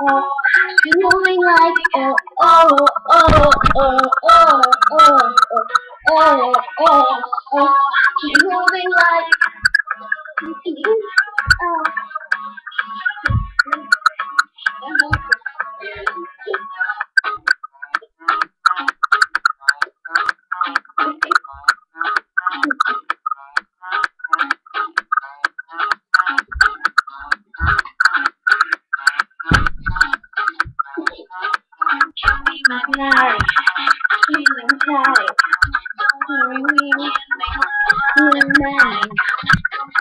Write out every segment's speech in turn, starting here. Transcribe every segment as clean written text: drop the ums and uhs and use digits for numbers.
oh. She's moving like oh, oh, oh, oh, oh, oh, oh, oh, oh. She's moving like oh. Night, feeling tight, hearing me, feeling night,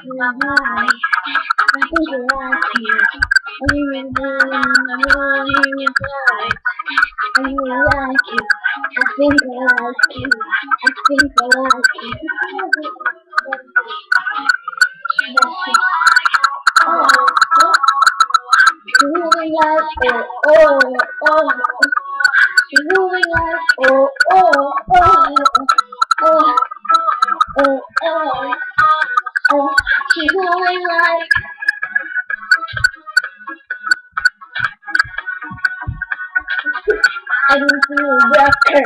feeling high. I think I like you. I really do, I'm really inside. I really like you. I think I like you. I think I like you. Oh, oh, feeling like oh, oh, oh. She's moving like oh, oh, oh, oh, oh, oh, oh. She's moving like I don't feel a rocker.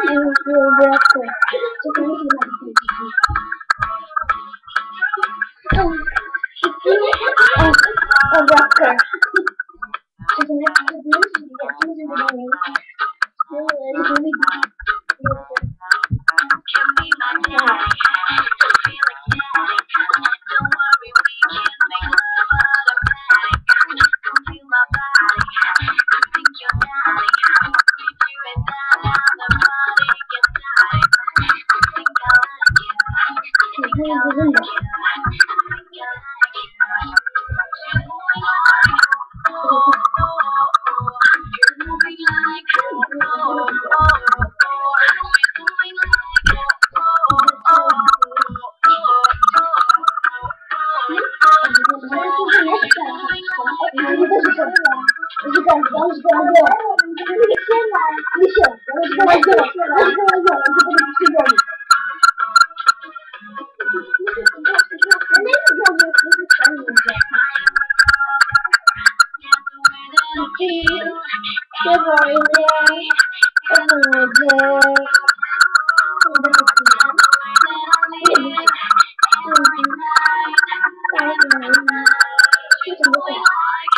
I don't feel a rocker. Oh, a rocker. She's an extra music.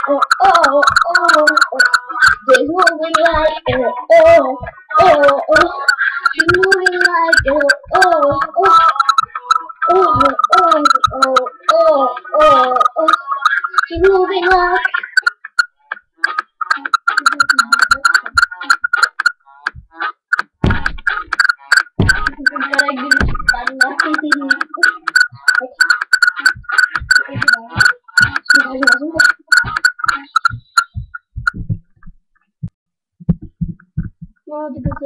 Oh, oh, oh, oh. They're moving like oh, oh, oh, oh. She's moving like oh, oh, oh, oh, oh, oh, oh, oh, oh. She's moving like. Well, because